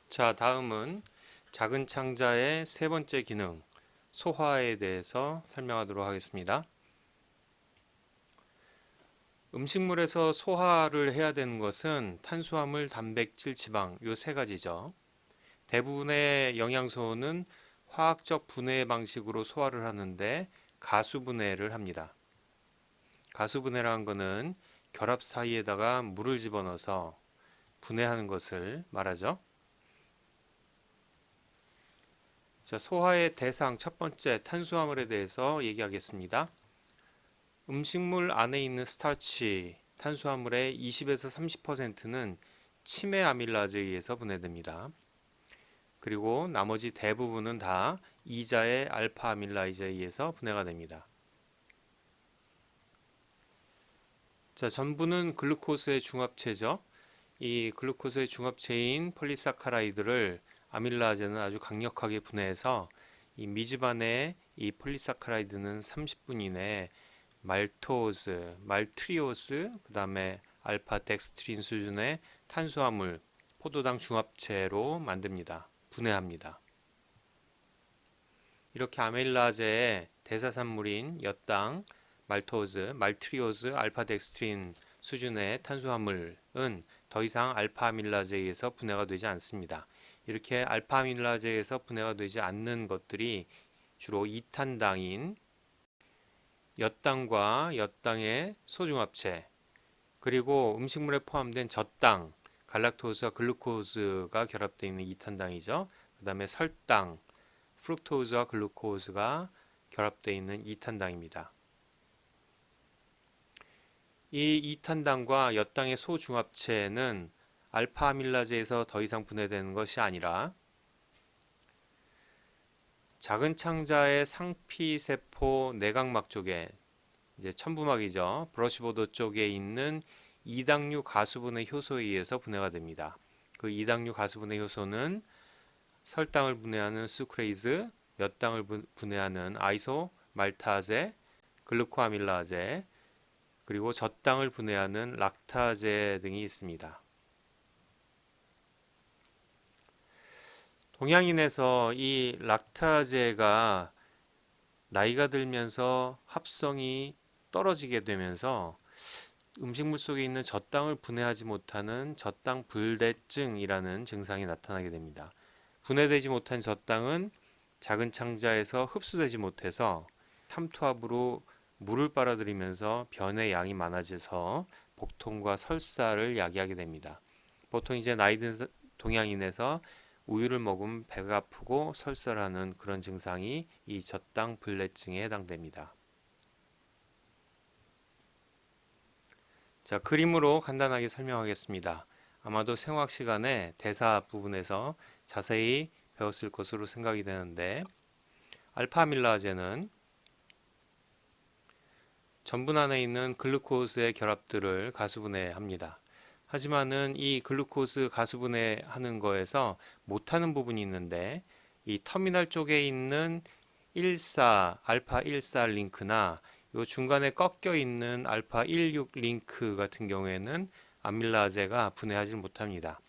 자, 다음은 작은 창자의 세 번째 기능, 소화에 대해서 설명하도록 하겠습니다. 음식물에서 소화를 해야 되는 것은 탄수화물, 단백질, 지방 요 세 가지죠. 대부분의 영양소는 화학적 분해 방식으로 소화를 하는데 가수분해를 합니다. 가수분해라는 것은 결합 사이에다가 물을 집어넣어서 분해하는 것을 말하죠. 자, 소화의 대상 첫 번째 탄수화물에 대해서 얘기하겠습니다. 음식물 안에 있는 스타치, 탄수화물의 20에서 30%는 치매 아밀라제에 의해서 분해됩니다. 그리고 나머지 대부분은 다 이자의 알파 아밀라이제에 의해서 분해가 됩니다. 자, 전부는 글루코스의 중합체죠. 이 글루코스의 중합체인 폴리사카라이드를 아밀라제는 아주 강력하게 분해해서 이 미지반의 이 폴리사카라이드는 30분 이내에 말토스, 말트리오스, 그 다음에 알파 덱스트린 수준의 탄수화물, 포도당 중합체로 만듭니다. 분해합니다. 이렇게 아밀라제의 대사산물인 엿당, 말토스, 말트리오스, 알파 덱스트린 수준의 탄수화물은 더 이상 알파 아밀라제에 의해서 분해가 되지 않습니다. 이렇게 알파 아밀라제에서 분해가 되지 않는 것들이 주로 2탄당인 엿당과 엿당의 소중합체, 그리고 음식물에 포함된 젖당, 갈락토스와 글루코즈가 결합되어 있는 2탄당이죠. 그 다음에 설당, 프룩토즈와 글루코즈가 결합되어 있는 2탄당입니다. 이 2탄당과 엿당의 소중합체는 알파 아밀라제에서 더 이상 분해되는 것이 아니라 작은 창자의 상피세포 내각막 쪽에 이제 첨부막이죠. 브러시보드 쪽에 있는 이당류 가수분해 효소에 의해서 분해가 됩니다. 그 이당류 가수분해 효소는 설당을 분해하는 수크레이즈, 엿당을 분해하는 아이소 말타제, 글루코아밀라제, 그리고 젖당을 분해하는 락타제 등이 있습니다. 동양인에서 이 락타제가 나이가 들면서 합성이 떨어지게 되면서 음식물 속에 있는 젖당을 분해하지 못하는 젖당 불대증이라는 증상이 나타나게 됩니다. 분해되지 못한 젖당은 작은 창자에서 흡수되지 못해서 삼투압으로 물을 빨아들이면서 변의 양이 많아져서 복통과 설사를 야기하게 됩니다. 보통 이제 나이 든 동양인에서 우유를 먹으면 배가 아프고 설사를 하는 그런 증상이 이 젖당 불내증에 해당됩니다. 자, 그림으로 간단하게 설명하겠습니다. 아마도 생화학 시간에 대사 부분에서 자세히 배웠을 것으로 생각이 되는데, 알파아밀라제는 전분 안에 있는 글루코스의 결합들을 가수분해합니다. 하지만은 이 글루코스 가수분해하는 거에서 못하는 부분이 있는데, 이 터미널 쪽에 있는 14 알파 14 링크나 요 중간에 꺾여 있는 알파 16 링크 같은 경우에는 아밀라제가 분해하지 못합니다.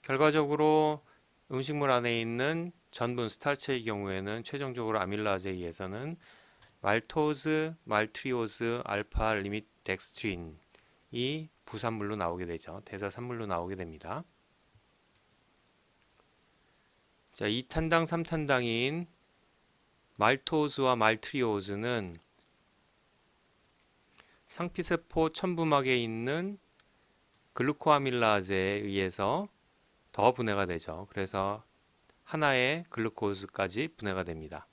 결과적으로 음식물 안에 있는 전분 스타치의 경우에는 최종적으로 아밀라제에 의해서는 말토스, 말트리오스, 알파 리밋 덱스트린이 부산물로 나오게 되죠. 대사산물로 나오게 됩니다. 자, 2탄당, 3탄당인 말토스와 말트리오즈는 상피세포 첨부막에 있는 글루코아밀라제에 의해서 더 분해가 되죠. 그래서 하나의 글루코즈까지 분해가 됩니다.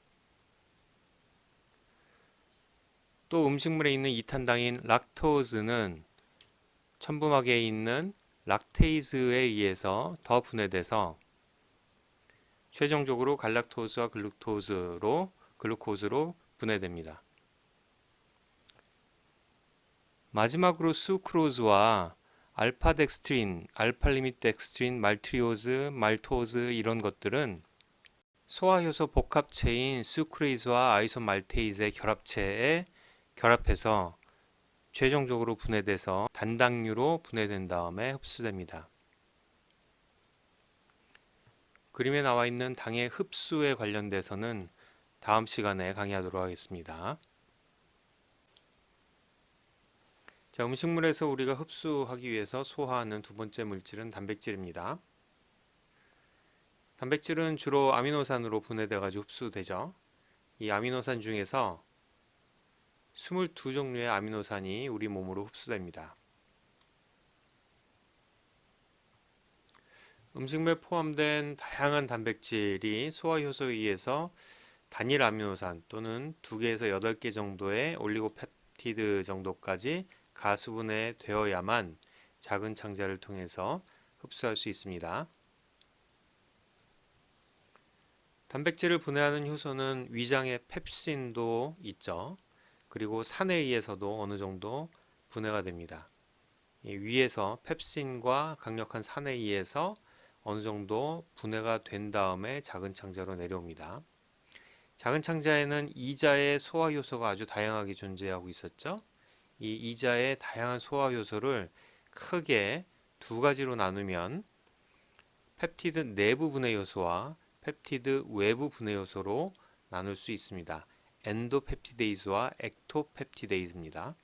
또 음식물에 있는 2탄당인 락토즈는 첨부막에 있는 락테이즈에 의해서 더 분해돼서 최종적으로 갈락토스와 글루코즈로 분해됩니다. 마지막으로 수크로즈와 알파덱스트린, 알파리미덱스트린, 말트리오즈, 말토즈 이런 것들은 소화효소 복합체인 수크레이즈와 아이소말테이즈의 결합체에 결합해서 최종적으로 분해돼서 단당류로 분해된 다음에 흡수됩니다. 그림에 나와 있는 당의 흡수에 관련돼서는 다음 시간에 강의하도록 하겠습니다. 자, 음식물에서 우리가 흡수하기 위해서 소화하는 두 번째 물질은 단백질입니다. 단백질은 주로 아미노산으로 분해돼 가지고 흡수되죠. 이 아미노산 중에서 22종류의 아미노산이 우리 몸으로 흡수됩니다. 음식물에 포함된 다양한 단백질이 소화효소에 의해서 단일 아미노산 또는 2개에서 8개 정도의 올리고펩티드 정도까지 가수분해 되어야만 작은 창자를 통해서 흡수할 수 있습니다. 단백질을 분해하는 효소는 위장의 펩신도 있죠. 그리고 산에 의해서도 어느 정도 분해가 됩니다. 위에서 펩신과 강력한 산에 의해서 어느 정도 분해가 된 다음에 작은 창자로 내려옵니다. 작은 창자에는 이자의 소화 효소가 아주 다양하게 존재하고 있었죠. 이 이자의 다양한 소화 효소를 크게 두 가지로 나누면 펩티드 내부 분해 요소와 펩티드 외부 분해 요소로 나눌 수 있습니다. 엔도펩티데이즈와 엑토펩티데이즈입니다.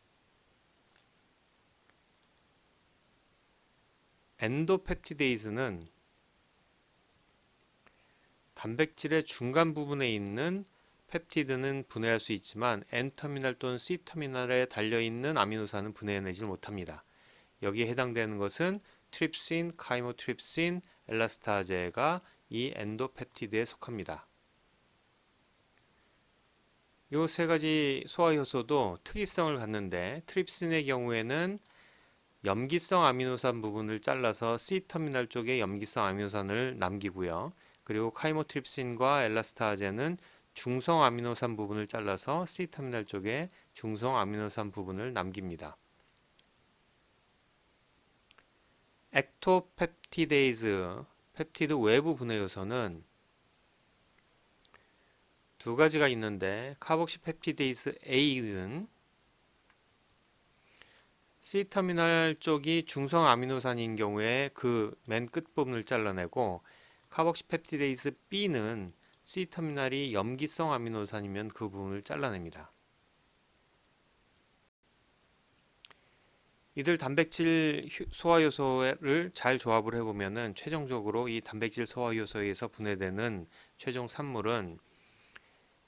엔도펩티데이즈는 단백질의 중간 부분에 있는 펩티드는 분해할 수 있지만 N터미널 또는 C터미널에 달려있는 아미노산은 분해내지 못합니다. 여기에 해당되는 것은 트립신, 카이모트립신, 엘라스타제가 이 엔도펩티드에 속합니다. 이 세 가지 소화효소도 특이성을 갖는데 트립신의 경우에는 염기성 아미노산 부분을 잘라서 C터미널 쪽에 염기성 아미노산을 남기고요. 그리고 카이모트립신과 엘라스타제는 중성 아미노산 부분을 잘라서 C터미널 쪽에 중성 아미노산 부분을 남깁니다. 액토펩티데이즈, 펩티드 외부 분해 요소는 두 가지가 있는데 카복시펩티데이즈 A는 C터미널 쪽이 중성 아미노산인 경우에 그 맨 끝부분을 잘라내고 카복시펩티데이즈 B는 C터미널이 염기성 아미노산이면 그 부분을 잘라냅니다. 이들 단백질 소화효소를 잘 조합을 해보면은 최종적으로 이 단백질 소화효소에서 분해되는 최종 산물은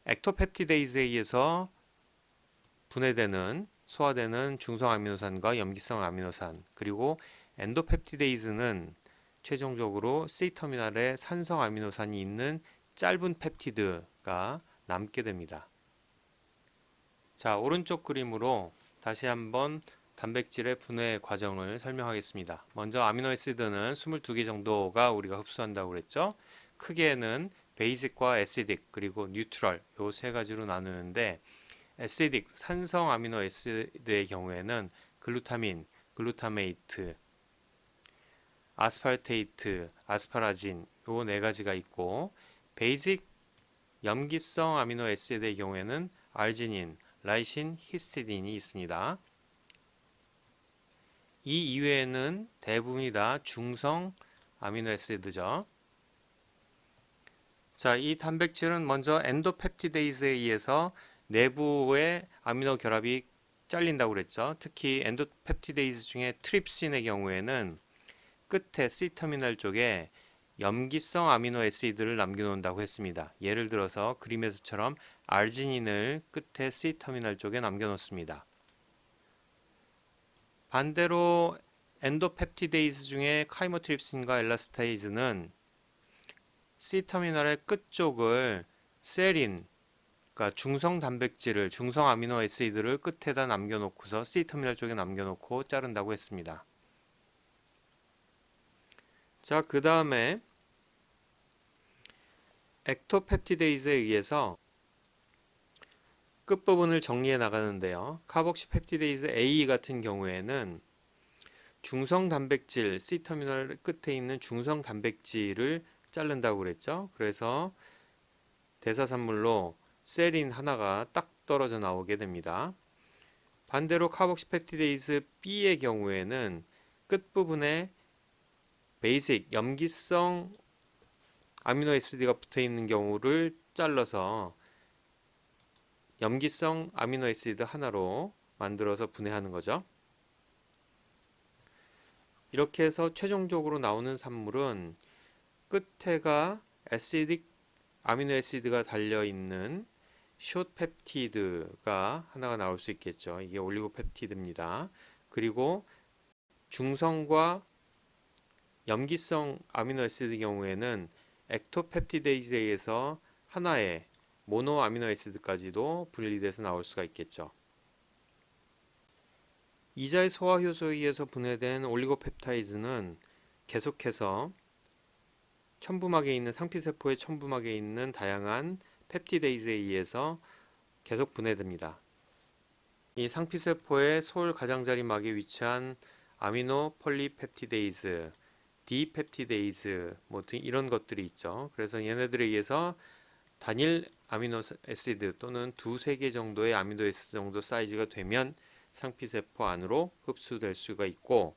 액토펩티데이즈에 의해서 분해되는 소화되는 중성 아미노산과 염기성 아미노산, 그리고 엔도펩티데이즈는 최종적으로 C터미널에 산성 아미노산이 있는 짧은 펩티드가 남게 됩니다. 자, 오른쪽 그림으로 다시 한번 단백질의 분해 과정을 설명하겠습니다. 먼저 아미노애시드는 22개 정도가 우리가 흡수한다고 그랬죠. 크게는 베이직과 애시딕 그리고 뉴트럴 요 세 가지로 나누는데 애시딕 산성 아미노애시드의 경우에는 글루타민, 글루타메이트, 아스파르테이트, 아스파라진 요 네 가지가 있고 베이직 염기성 아미노애시드의 경우에는 알지닌, 라이신, 히스티딘이 있습니다. 이 이외에는 대부분이 다 중성 아미노애시드죠. 자, 이 단백질은 먼저 엔도펩티데이즈에 의해서 내부의 아미노 결합이 잘린다고 그랬죠. 특히 엔도펩티데이즈 중에 트립신의 경우에는 끝에 C터미널 쪽에 염기성 아미노애시드를 남겨놓는다고 했습니다. 예를 들어서 그림에서처럼 알지닌을 끝에 C터미널 쪽에 남겨놓습니다. 반대로 엔도펩티데이즈 중에 카이모트립신과 엘라스테이즈는 C터미널의 끝쪽을 세린, 그러니까 중성 단백질을, 중성 아미노애시드를 끝에다 남겨놓고서 C터미널 쪽에 남겨놓고 자른다고 했습니다. 자, 그 다음에 액토펩티데이즈에 의해서 끝부분을 정리해 나가는데요. 카복시펩티데이즈 A 같은 경우에는 중성 단백질, C 터미널 끝에 있는 중성 단백질을 자른다고 그랬죠. 그래서 대사산물로 세린 하나가 딱 떨어져 나오게 됩니다. 반대로 카복시펩티데이즈 B의 경우에는 끝부분에 베이직 염기성 아미노애시드가 붙어 있는 경우를 잘라서 염기성 아미노애시드 하나로 만들어서 분해하는 거죠. 이렇게 해서 최종적으로 나오는 산물은 끝에가 애시딕 아미노애시드가 달려있는 숏 펩티드가 하나가 나올 수 있겠죠. 이게 올리고펩티드입니다. 그리고 중성과 염기성 아미노애시드 경우에는 액토펩티데이즈에서 하나의 모노 아미노애시드까지도 분리돼서 나올 수가 있겠죠. 이자의 소화 효소에 의해서 분해된 올리고펩타이드는 계속해서 첨부막에 있는 상피세포의 첨부막에 있는 다양한 펩티데이즈에 의해서 계속 분해됩니다. 이 상피세포의 소울 가장자리막에 위치한 아미노 폴리펩티데이즈, 디펩티데이즈 뭐 등 이런 것들이 있죠. 그래서 얘네들에 의해서 단일 아미노 애시드 또는 두세 개 정도의 아미노 애시드 정도 사이즈가 되면 상피세포 안으로 흡수될 수가 있고,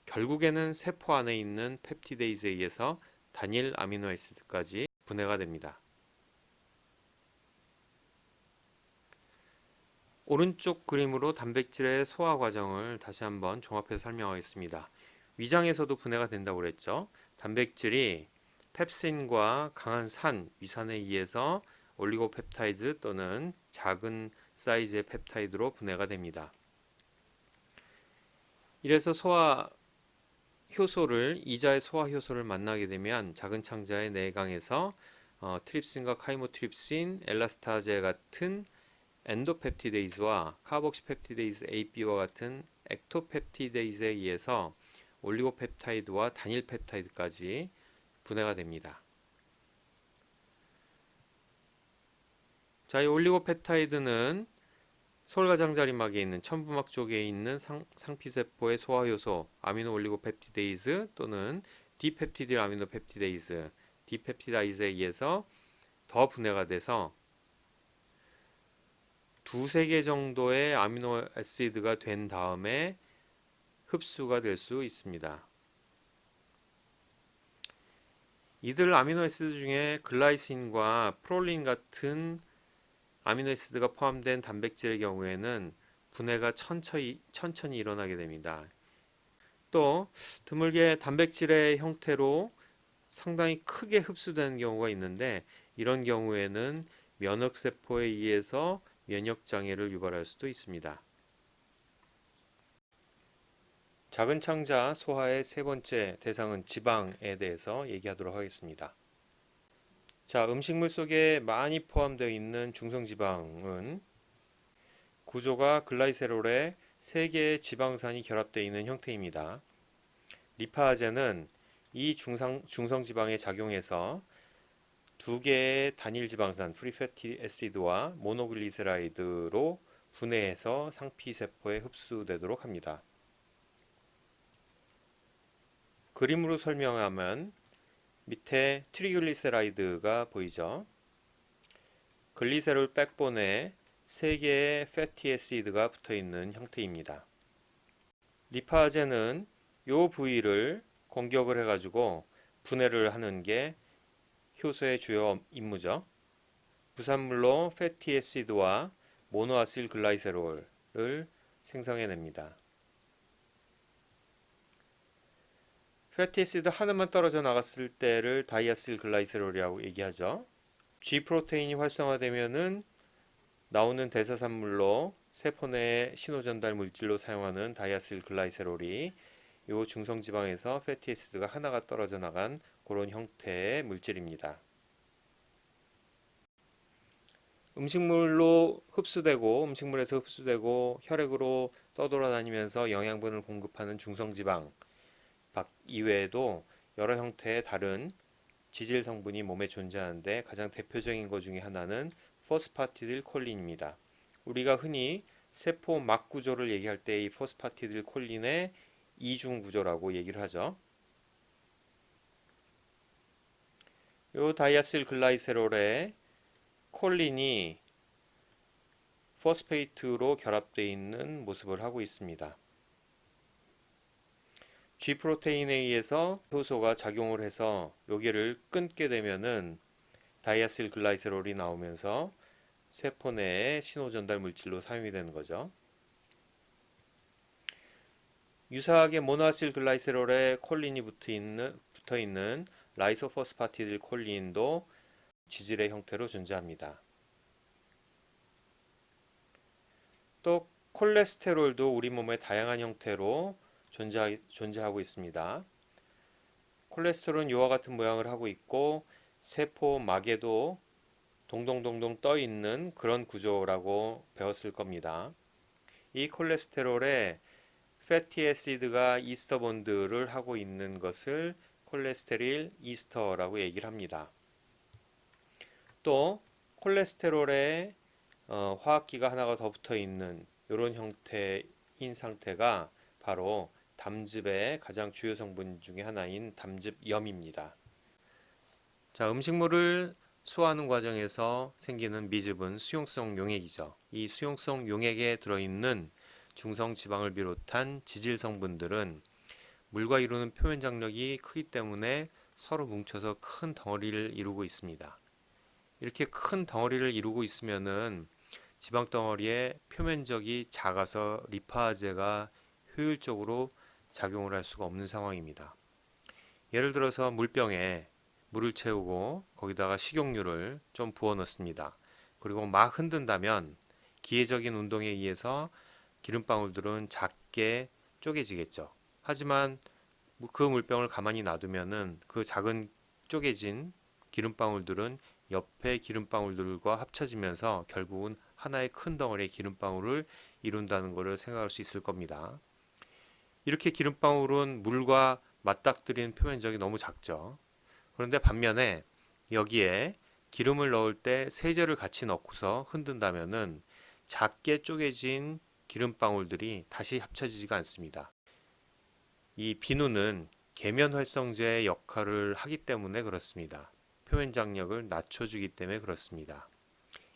결국에는 세포 안에 있는 펩티데이즈에 의해서 단일 아미노 애시드까지 분해가 됩니다. 오른쪽 그림으로 단백질의 소화 과정을 다시 한번 종합해서 설명하겠습니다. 위장에서도 분해가 된다고 그랬죠. 단백질이 펩신과 강한 위산에 의해서 올리고펩타이드 또는 작은 사이즈의 펩타이드로 분해가 됩니다. 이래서 소화 효소를 이자의 소화 효소를 만나게 되면 작은 창자의 내강에서 트립신과 카이모트립신, 엘라스타제 같은 엔도펩티데이즈와 카복시펩티데이즈 AB와 같은 액토펩티데이즈에 의해서 올리고펩타이드와 단일 펩타이드까지 분해가 됩니다. 자, 이 올리고펩타이드는 소울가장자리막에 있는 첨부막 쪽에 있는 상피세포의 소화효소 아미노 올리고펩티데이즈 또는 디펩티딜 아미노펩티데이즈, 디펩티다이즈에 의해서 더 분해가 돼서 두세 개 정도의 아미노 애시드가 된 다음에 흡수가 될 수 있습니다. 이들 아미노 애시드 중에 글라이신과 프롤린 같은 아미노 애시드가 포함된 단백질의 경우에는 분해가 천천히 일어나게 됩니다. 또 드물게 단백질의 형태로 상당히 크게 흡수되는 경우가 있는데, 이런 경우에는 면역세포에 의해서 면역장애를 유발할 수도 있습니다. 작은 창자 소화의 세 번째 대상은 지방에 대해서 얘기하도록 하겠습니다. 자, 음식물 속에 많이 포함되어 있는 중성지방은 구조가 글라이세롤에 3개의 지방산이 결합되어 있는 형태입니다. 리파아제는 이 중성지방에 작용해서 2개의 단일 지방산 프리패티 애시드와 모노글리세라이드로 분해해서 상피세포에 흡수되도록 합니다. 그림으로 설명하면 밑에 트리글리세라이드가 보이죠. 글리세롤 백본에 3개의 패티 애시드가 붙어 있는 형태입니다. 리파아제는 이 부위를 공격을 해가지고 분해를 하는 게 효소의 주요 임무죠. 부산물로 패티 애시드와 모노아실 글라이세롤을 생성해냅니다. 패티 애시드 하나만 떨어져 나갔을 때를 다이아실 글라이세롤이라고 얘기하죠. G 프로테인이 활성화되면은 나오는 대사산물로 세포 내 신호 전달 물질로 사용하는 다이아실 글라이세롤이 이 중성지방에서 패티 애시드가 하나가 떨어져 나간 그런 형태의 물질입니다. 음식물에서 흡수되고 혈액으로 떠돌아다니면서 영양분을 공급하는 중성지방 이외에도 여러 형태의 다른 지질 성분이 몸에 존재하는데, 가장 대표적인 것 중에 하나는 포스파티딜 콜린입니다. 우리가 흔히 세포 막 구조를 얘기할 때 이 포스파티딜 콜린의 이중 구조라고 얘기를 하죠. 요 다이아실 글라이세롤에 콜린이 포스페이트로 결합되어 있는 모습을 하고 있습니다. G 프로테인에 의해서 효소가 작용을 해서 여기를 끊게 되면은 다이아실 글라이세롤이 나오면서 세포 내에 신호 전달 물질로 사용이 되는 거죠. 유사하게 모노아실 글라이세롤에 콜린이 붙어 있는 라이소포스파티딜 콜린도 지질의 형태로 존재합니다. 또 콜레스테롤도 우리 몸의 다양한 형태로 존재하고 있습니다. 콜레스테롤은 이와 같은 모양을 하고 있고 세포막에도 동동동동 떠 있는 그런 구조라고 배웠을 겁니다. 이 콜레스테롤에 패티 애시드가 이스터 본드를 하고 있는 것을 콜레스테릴 이스터라고 얘기를 합니다. 또 콜레스테롤에 화학기가 하나가 더 붙어 있는 이런 형태인 상태가 바로 담즙의 가장 주요 성분 중에 하나인 담즙염입니다. 자, 음식물을 소화하는 과정에서 생기는 미즙은 수용성 용액이죠. 이 수용성 용액에 들어있는 중성 지방을 비롯한 지질 성분들은 물과 이루는 표면 장력이 크기 때문에 서로 뭉쳐서 큰 덩어리를 이루고 있습니다. 이렇게 큰 덩어리를 이루고 있으면은 지방 덩어리의 표면적이 작아서 리파제가 효율적으로 작용을 할 수가 없는 상황입니다. 예를 들어서 물병에 물을 채우고 거기다가 식용유를 좀 부어 넣습니다. 그리고 막 흔든다면 기계적인 운동에 의해서 기름방울들은 작게 쪼개지겠죠. 하지만 그 물병을 가만히 놔두면은 그 작은 쪼개진 기름방울들은 옆에 기름방울들과 합쳐지면서 결국은 하나의 큰 덩어리의 기름방울을 이룬다는 것을 생각할 수 있을 겁니다. 이렇게 기름방울은 물과 맞닥뜨리는 표면적이 너무 작죠. 그런데 반면에 여기에 기름을 넣을 때 세제를 같이 넣고서 흔든다면은 작게 쪼개진 기름방울들이 다시 합쳐지지가 않습니다. 이 비누는 계면 활성제의 역할을 하기 때문에 그렇습니다. 표면 장력을 낮춰주기 때문에 그렇습니다.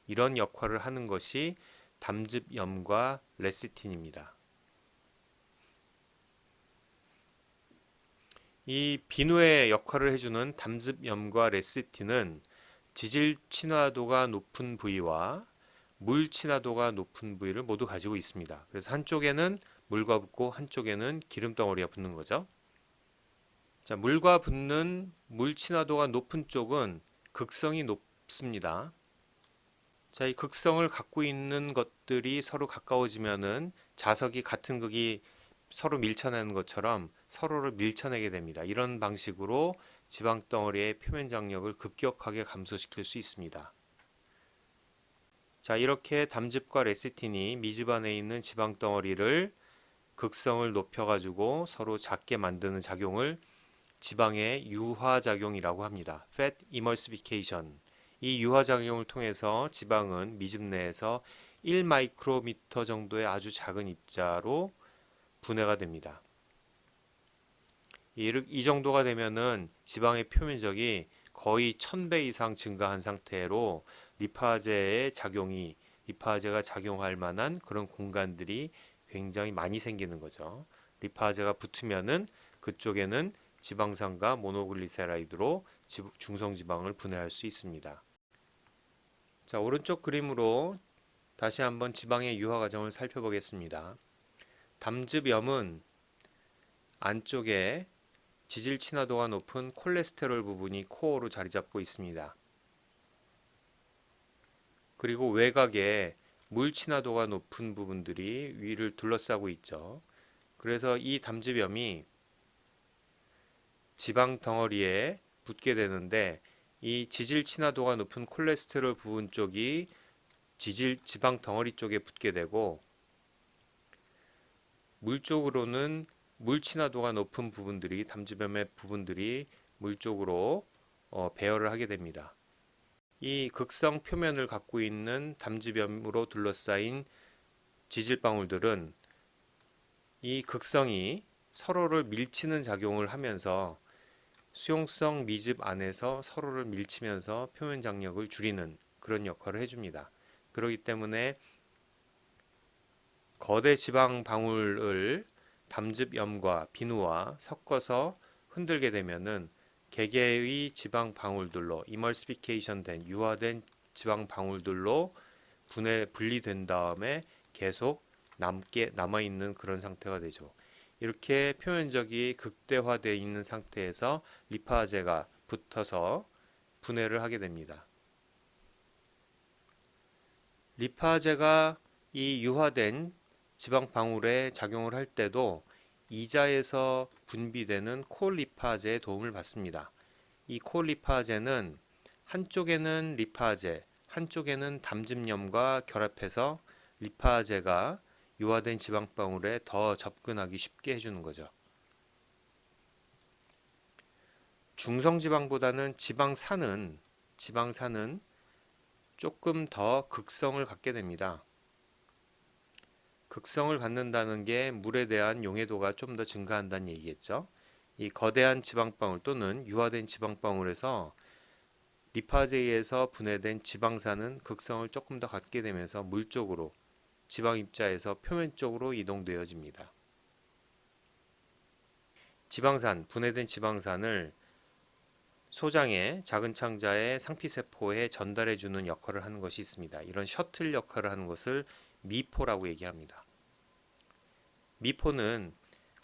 이런 역할을 하는 것이 담즙염과 레시틴입니다. 이 비누의 역할을 해주는 담즙염과 레시틴은 지질 친화도가 높은 부위와 물 친화도가 높은 부위를 모두 가지고 있습니다. 그래서 한쪽에는 물과 붙고 한쪽에는 기름 덩어리가 붙는 거죠. 자, 물과 붙는 물 친화도가 높은 쪽은 극성이 높습니다. 자, 이 극성을 갖고 있는 것들이 서로 가까워지면은 자석이 같은 극이 서로 밀쳐내는 것처럼 서로를 밀쳐내게 됩니다. 이런 방식으로 지방 덩어리의 표면 장력을 급격하게 감소시킬 수 있습니다. 자, 이렇게 담즙과 레시틴이 미즙 안에 있는 지방 덩어리를 극성을 높여가지고 서로 작게 만드는 작용을 지방의 유화작용이라고 합니다. Fat Emulsification. 이 유화작용을 통해서 지방은 미즙 내에서 1마이크로미터 정도의 아주 작은 입자로 분해가 됩니다. 이 정도가 되면은 지방의 표면적이 거의 1000배 이상 증가한 상태로 리파제가 작용할 만한 그런 공간들이 굉장히 많이 생기는 거죠. 리파제가 붙으면은 그쪽에는 지방산과 모노글리세라이드로 중성지방을 분해할 수 있습니다. 자, 오른쪽 그림으로 다시 한번 지방의 유화 과정을 살펴보겠습니다. 담즙염은 안쪽에 지질 친화도가 높은 콜레스테롤 부분이 코어로 자리 잡고 있습니다. 그리고 외곽에 물 친화도가 높은 부분들이 위를 둘러싸고 있죠. 그래서 이 담즙염이 지방 덩어리에 붙게 되는데 이 지질 친화도가 높은 콜레스테롤 부분 쪽이 지방 덩어리 쪽에 붙게 되고 물 쪽으로는 물 친화도가 높은 부분들이 담즙염의 부분들이 물 쪽으로 배열을 하게 됩니다. 이 극성 표면을 갖고 있는 담즙염으로 둘러싸인 지질방울들은 이 극성이 서로를 밀치는 작용을 하면서 수용성 미즙 안에서 서로를 밀치면서 표면 장력을 줄이는 그런 역할을 해줍니다. 그렇기 때문에 거대 지방 방울을 담즙염과 비누와 섞어서 흔들게 되면은 개개의 지방 방울들로 이멀시피케이션 된 유화된 지방 방울들로 분리된 다음에 계속 남아 있는 그런 상태가 되죠. 이렇게 표면적이 극대화되어 있는 상태에서 리파제가 붙어서 분해를 하게 됩니다. 리파제가 이 유화된 지방 방울에 작용을 할 때도 이자에서 분비되는 콜리파제의 도움을 받습니다. 이 콜리파제는 한쪽에는 리파제, 한쪽에는 담즙염과 결합해서 리파제가 유화된 지방 방울에 더 접근하기 쉽게 해주는 거죠. 중성지방보다는 지방산은 조금 더 극성을 갖게 됩니다. 극성을 갖는다는 게 물에 대한 용해도가 좀 더 증가한다는 얘기겠죠. 이 거대한 지방방울 또는 유화된 지방방울에서 리파제에서 분해된 지방산은 극성을 조금 더 갖게 되면서 물 쪽으로 지방 입자에서 표면 쪽으로 이동되어집니다. 분해된 지방산을 소장의 작은 창자의 상피세포에 전달해 주는 역할을 하는 것이 있습니다. 이런 셔틀 역할을 하는 것을 미포라고 얘기합니다. 미포는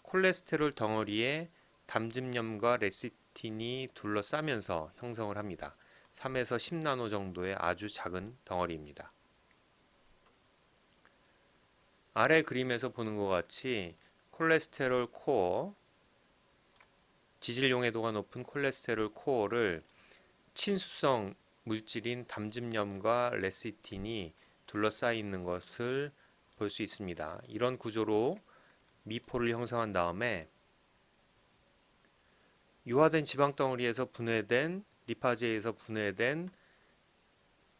콜레스테롤 덩어리에 담즙염과 레시틴이 둘러싸면서 형성을 합니다. 3에서 10나노 정도의 아주 작은 덩어리입니다. 아래 그림에서 보는 것 같이 콜레스테롤 코어, 지질 용해도가 높은 콜레스테롤 코어를 친수성 물질인 담즙염과 레시틴이 둘러싸여 있는 것을 볼 수 있습니다. 이런 구조로 미포를 형성한 다음에 유화된 지방 덩어리에서 분해된 리파제에서 분해된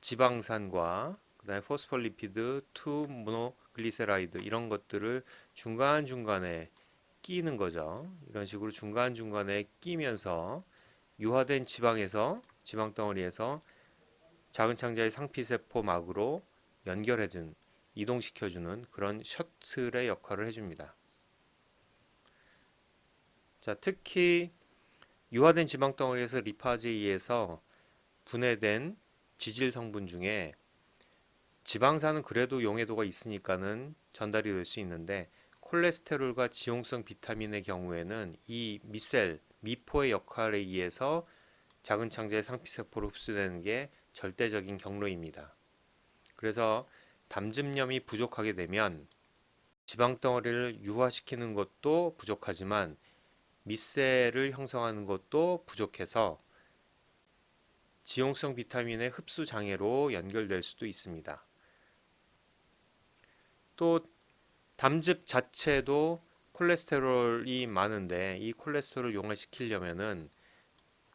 지방산과 그다음에 포스폴리피드, 2모노글리세라이드 이런 것들을 중간중간에 끼는 거죠. 이런 식으로 중간중간에 끼면서 유화된 지방 덩어리에서 작은 창자의 상피세포 막으로 연결해준 이동시켜주는 그런 셔틀의 역할을 해줍니다. 자, 특히 유화된 지방 덩어리에서 리파제에 의해서 분해된 지질 성분 중에 지방산은 그래도 용해도가 있으니까는 전달이 될 수 있는데 콜레스테롤과 지용성 비타민의 경우에는 이 미포의 역할에 의해서 작은 창자의 상피세포로 흡수되는 게 절대적인 경로입니다. 그래서 담즙염이 부족하게 되면 지방덩어리를 유화시키는 것도 부족하지만 미셀을 형성하는 것도 부족해서 지용성 비타민의 흡수 장애로 연결될 수도 있습니다. 또 담즙 자체도 콜레스테롤이 많은데 이 콜레스테롤을 용화시키려면은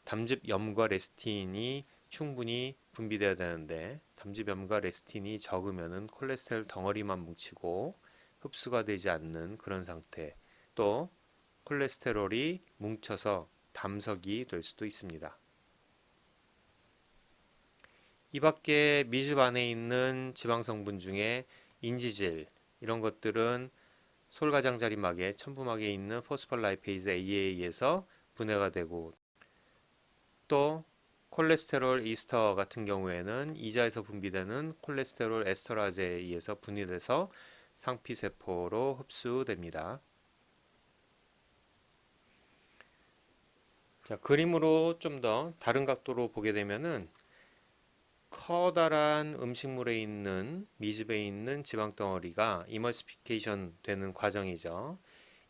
담즙염과 레시틴이 충분히 분비돼야 되는데 담즙염과 레시틴이 적으면은 콜레스테롤 덩어리만 뭉치고 흡수가 되지 않는 그런 상태. 또 콜레스테롤이 뭉쳐서 담석이 될 수도 있습니다. 이 밖에 미즙 안에 있는 지방 성분 중에 인지질 이런 것들은 솔가장자리막에 첨부막에 있는 포스폴라이페이즈 A에 의해서 분해가 되고 또 콜레스테롤 이스터 같은 경우에는 이자에서 분비되는 콜레스테롤 에스터라제에 의해서 분해돼서 상피세포로 흡수됩니다. 자, 그림으로 좀 더 다른 각도로 보게 되면은 커다란 음식물에 있는 미즙에 있는 지방 덩어리가 이머시피케이션 되는 과정이죠.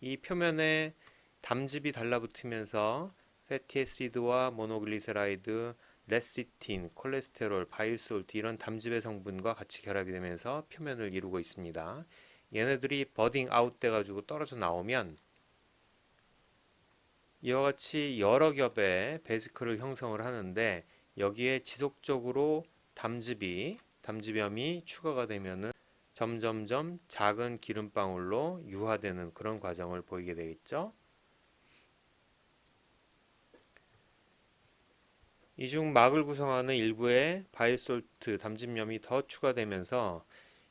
이 표면에 담즙이 달라붙으면서 패티애시드와 모노글리세라이드, 레시틴, 콜레스테롤, 바일솔트 이런 담즙의 성분과 같이 결합이 되면서 표면을 이루고 있습니다. 얘네들이 버딩 아웃 돼가지고 떨어져 나오면 이와 같이 여러 겹의 베스클을 형성을 하는데 여기에 지속적으로 담즙염이 추가가 되면은 점점점 작은 기름방울로 유화되는 그런 과정을 보이게 되겠죠. 이 중 막을 구성하는 일부의 바이솔트 담즙염이 더 추가되면서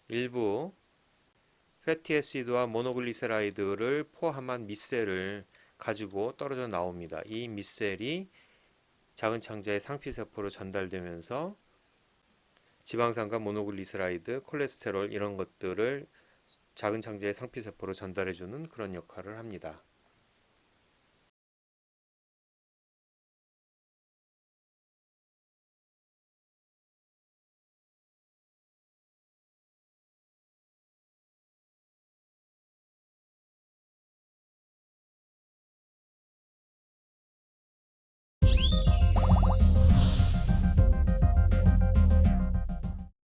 일부 패티애시드와 모노글리세라이드를 포함한 미셀을 가지고 떨어져 나옵니다. 이 미셀이 작은 창자의 상피세포로 전달되면서 지방산과 모노글리세라이드, 콜레스테롤 이런 것들을 작은 창자의 상피세포로 전달해주는 그런 역할을 합니다.